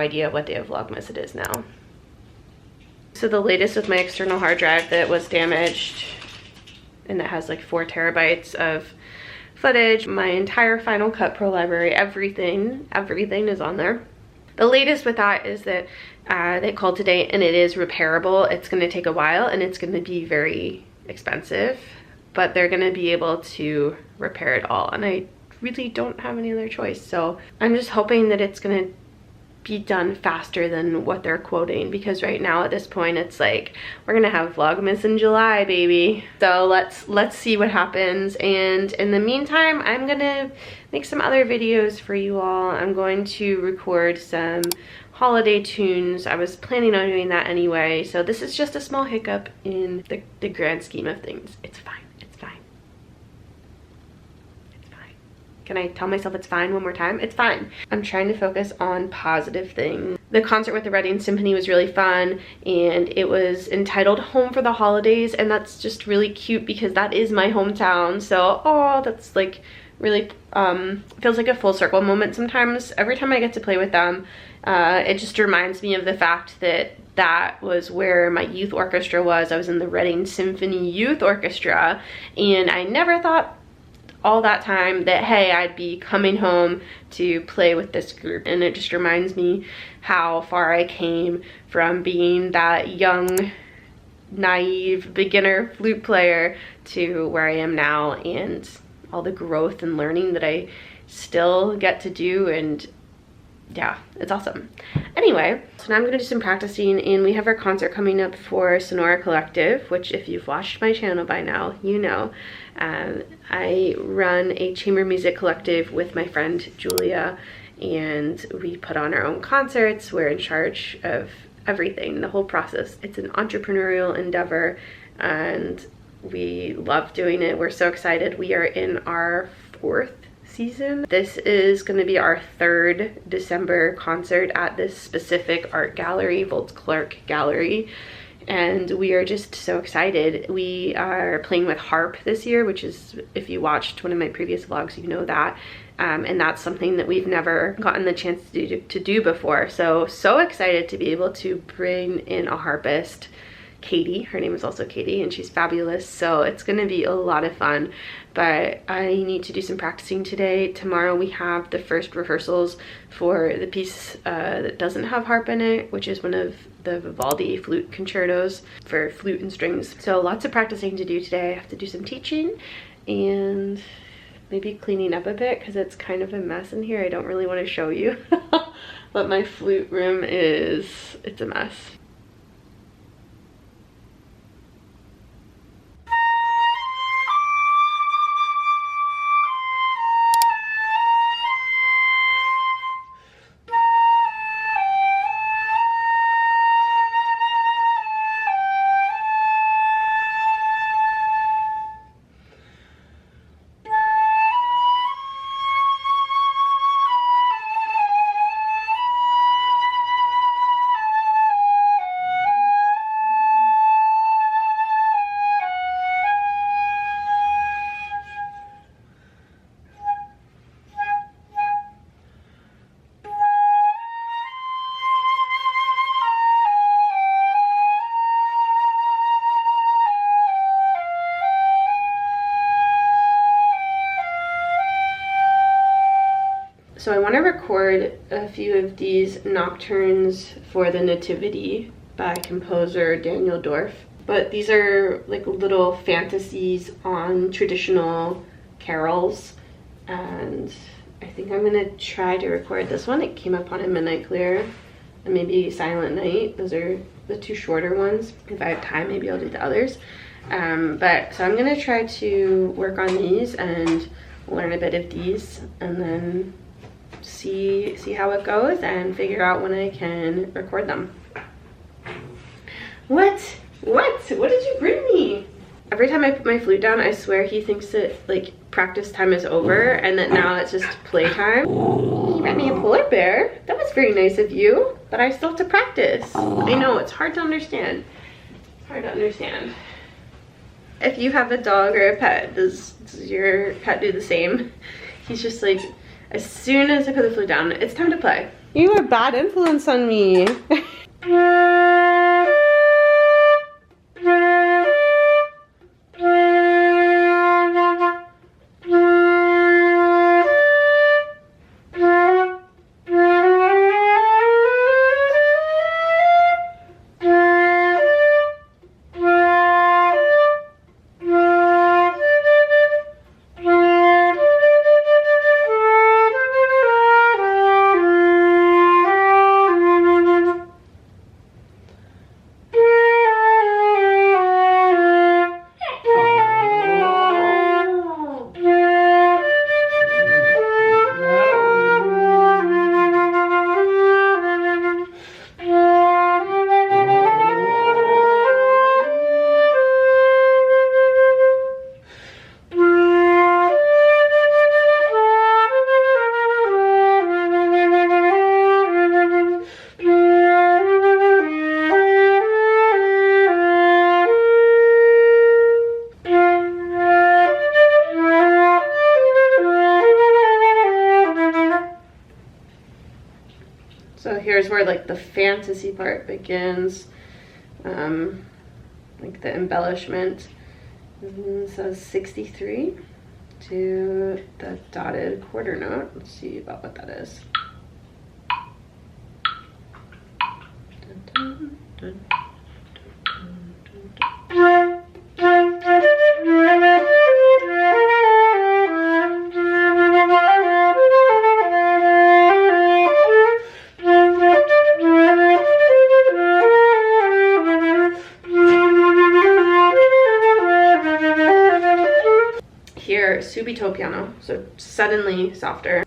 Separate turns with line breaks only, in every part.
idea what day of Vlogmas it is now. So the latest with my external hard drive that was damaged, and that has like 4 terabytes of footage, my entire Final Cut Pro library, everything is on there. The latest with that is that they called today and it is repairable. It's going to take a while and it's going to be very expensive, but they're going to be able to repair it all, and I really don't have any other choice. So I'm just hoping that it's going to be done faster than what they're quoting, because right now at this point it's like we're gonna have Vlogmas in July, baby. So let's see what happens, and in the meantime I'm gonna make some other videos for you all. I'm going to record some holiday tunes. I was planning on doing that anyway, so this is just a small hiccup in the grand scheme of things. It's fine. Can I tell myself it's fine one more time? It's fine. I'm trying to focus on positive things. The concert with the Reading Symphony was really fun, and it was entitled Home for the Holidays, and that's just really cute because that is my hometown. So, oh, that's like really, feels like a full circle moment sometimes. Every time I get to play with them, it just reminds me of the fact that that was where my youth orchestra was. I was in the Reading Symphony Youth Orchestra, and I never thought all that time that, hey, I'd be coming home to play with this group. And it just reminds me how far I came from being that young, naive, beginner flute player to where I am now, and all the growth and learning that I still get to do. And yeah, it's awesome. Anyway, so now I'm gonna do some practicing, and we have our concert coming up for Sonora Collective, which if you've watched my channel by now, you know. I run a chamber music collective with my friend Julia, and we put on our own concerts. We're in charge of everything, the whole process. It's an entrepreneurial endeavor, and we love doing it. We're so excited. We are in our 4th season. This is going to be our 3rd December concert at this specific art gallery, Volz Clark Gallery, and we are just so excited. We are playing with harp this year, which is, if you watched one of my previous vlogs, you know that, and that's something that we've never gotten the chance to do before. So excited to be able to bring in a harpist, Katie. Her name is also Katie, and she's fabulous. So it's going to be a lot of fun, but I need to do some practicing today. Tomorrow we have the first rehearsals for the piece that doesn't have harp in it, which is one of the Vivaldi flute concertos for flute and strings. So lots of practicing to do today. I have to do some teaching and maybe cleaning up a bit because it's kind of a mess in here. I don't really want to show you, but my flute room it's a mess. So I want to record a few of these nocturnes for the Nativity by composer Daniel Dorff. But these are like little fantasies on traditional carols, and I think I'm gonna try to record this one. It came up on a Midnight Clear and maybe Silent Night. Those are the 2 shorter ones. If I have time, maybe I'll do the others. But so I'm gonna try to work on these and learn a bit of these, and then see how it goes and figure out when I can record them. What did you bring me? Every time I put my flute down, I swear he thinks that like practice time is over and that now it's just playtime. You brought me a polar bear. That was very nice of you, but I still have to practice. I know, it's hard to understand. It's hard to understand. If you have a dog or a pet, does your pet do the same? He's just like, as soon as I put the flute down, it's time to play. You were a bad influence on me. So here's where like the fantasy part begins, like the embellishment. So 63 to the dotted quarter note. Let's see about what that is. Dun, dun, dun, dun, dun, dun. Here, subito piano, so suddenly softer.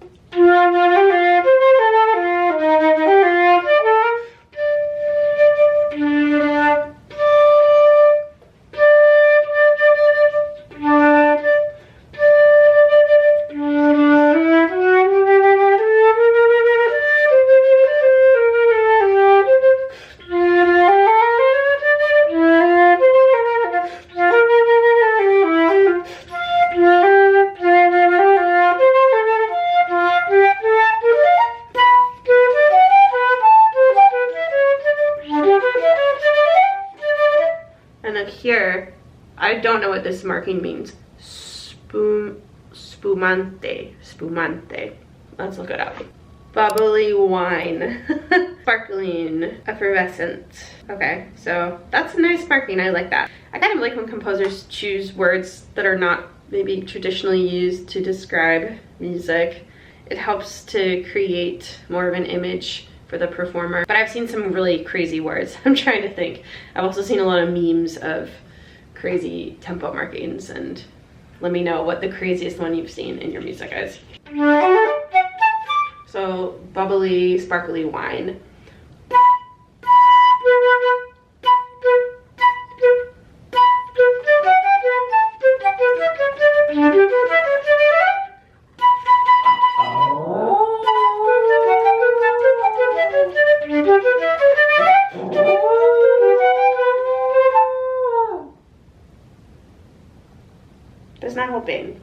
And then here, I don't know what this marking means. Spumante. Let's look it up. Bubbly wine. Sparkling. Effervescent. Okay, so that's a nice marking. I like that. I kind of like when composers choose words that are not maybe traditionally used to describe music. It helps to create more of an image for the performer. But I've seen some really crazy words. I'm trying to think. I've also seen a lot of memes of crazy tempo markings, and let me know what the craziest one you've seen in your music is. So bubbly, sparkly wine. There's not hoping.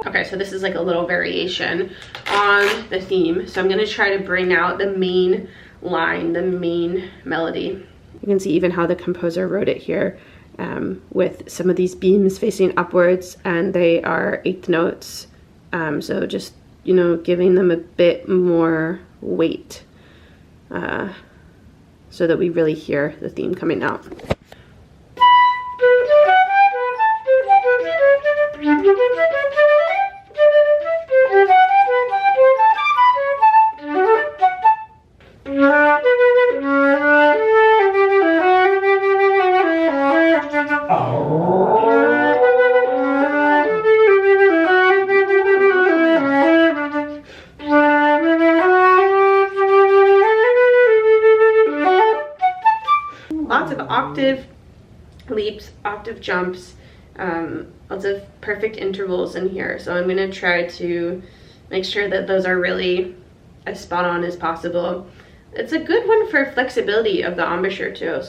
Okay, so this is like a little variation on the theme. So I'm gonna try to bring out the main line, the main melody. You can see even how the composer wrote it here, with some of these beams facing upwards, and they are eighth notes. So just, you know, giving them a bit more weight, so that we really hear the theme coming out. Lots of octave leaps, octave jumps, lots of perfect intervals in here. So I'm gonna try to make sure that those are really as spot on as possible. It's a good one for flexibility of the embouchure too.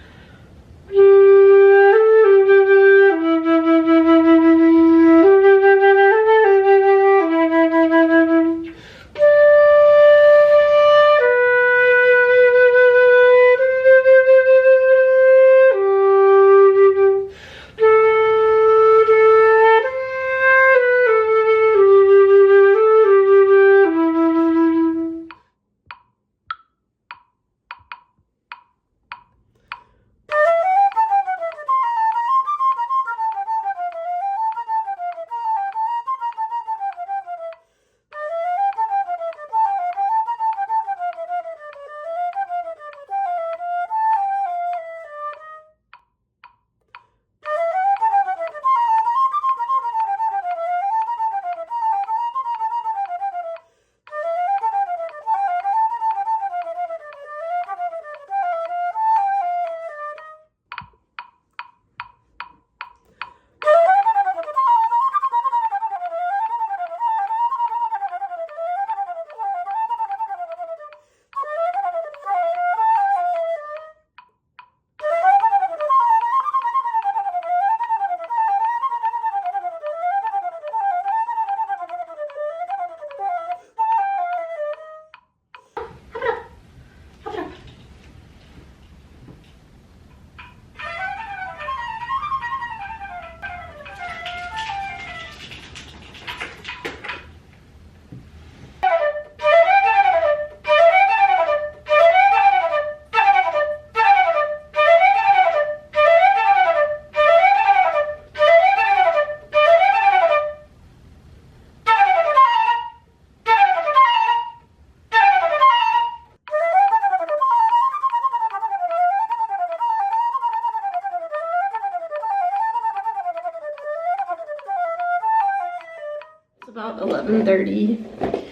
11:30.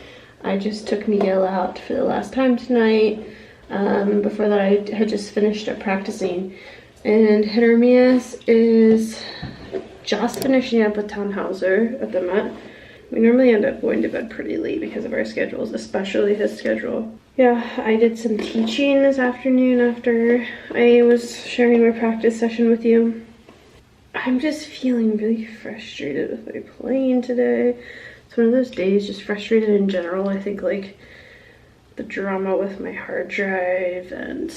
I just took Miguel out for the last time tonight. Before that I had just finished up practicing. And Jeremias is just finishing up with Tannhauser at the Met. We normally end up going to bed pretty late because of our schedules, especially his schedule. Yeah, I did some teaching this afternoon after I was sharing my practice session with you. I'm just feeling really frustrated with my playing today. It's one of those days, just frustrated in general. I think like the drama with my hard drive and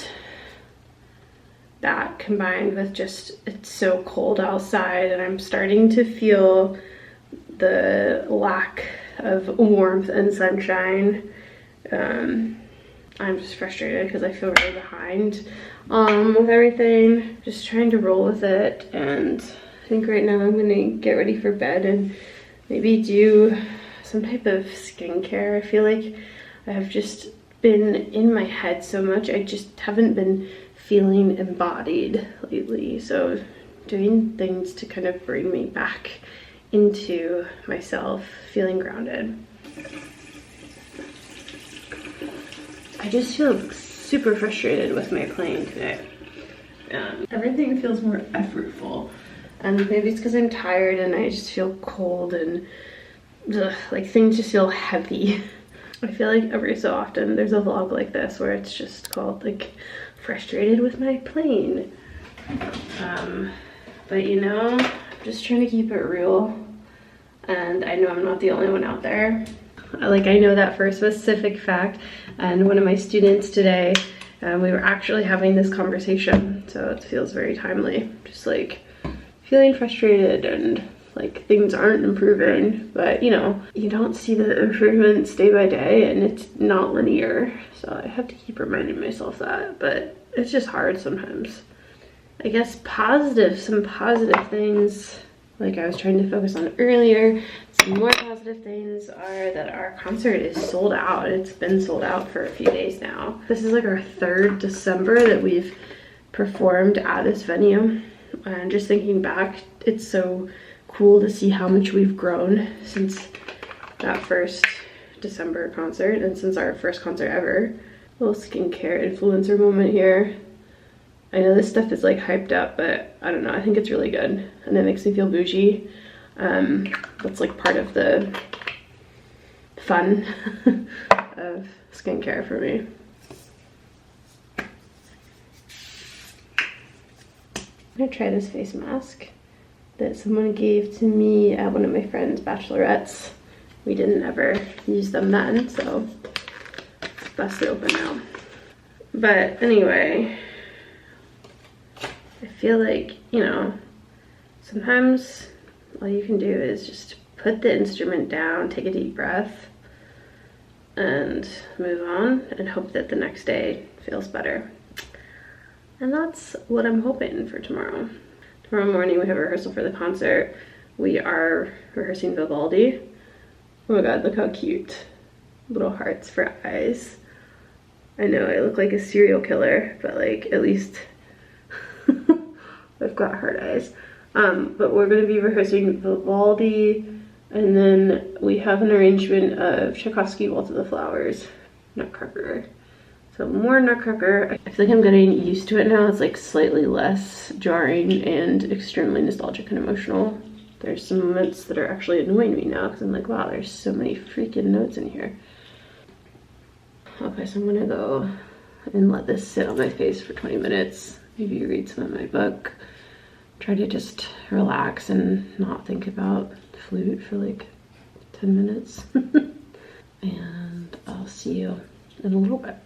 that combined with just it's so cold outside and I'm starting to feel the lack of warmth and sunshine. I'm just frustrated because I feel really behind with everything. Just trying to roll with it, and I think right now I'm gonna get ready for bed and maybe do some type of skincare. I feel like I have just been in my head so much. I just haven't been feeling embodied lately, so doing things to kind of bring me back into myself, feeling grounded. I just feel super frustrated with my playing today. Everything feels more effortful, and maybe it's because I'm tired and I just feel cold and like things just feel heavy. I feel like every so often there's a vlog like this where it's just called like frustrated with my playing. But you know, I'm just trying to keep it real, and I know I'm not the only one out there. Like I know that for a specific fact, and one of my students today, we were actually having this conversation, so it feels very timely. Just like feeling frustrated and like things aren't improving, but you know, you don't see the improvements day by day and it's not linear. So I have to keep reminding myself that, but it's just hard sometimes. I guess some positive things, like I was trying to focus on earlier, some more positive things are that our concert is sold out. It's been sold out for a few days now. This is like our 3rd December that we've performed at this venue. And just thinking back, it's so cool to see how much we've grown since that first December concert and since our first concert ever. Little skincare influencer moment here. I know this stuff is like hyped up, but I don't know, I think it's really good and it makes me feel bougie. That's like part of the fun of skincare for me. I'm gonna try this face mask that someone gave to me at one of my friend's bachelorettes. We didn't ever use them then, so it's busted open now. But anyway, I feel like, you know, sometimes all you can do is just put the instrument down, take a deep breath, and move on and hope that the next day feels better. And that's what I'm hoping for tomorrow. Tomorrow morning we have a rehearsal for the concert. We are rehearsing Vivaldi. Oh my god, look how cute. Little hearts for eyes. I know I look like a serial killer, but like at least I've got heart eyes. But we're going to be rehearsing Vivaldi, and then we have an arrangement of Tchaikovsky Waltz of the Flowers, Nutcracker. So more Nutcracker. I feel like I'm getting used to it now. It's like slightly less jarring and extremely nostalgic and emotional. There's some moments that are actually annoying me now because I'm like, wow, there's so many freaking notes in here. Okay, so I'm gonna go and let this sit on my face for 20 minutes. Maybe read some of my book. Try to just relax and not think about the flute for like 10 minutes. And I'll see you in a little bit.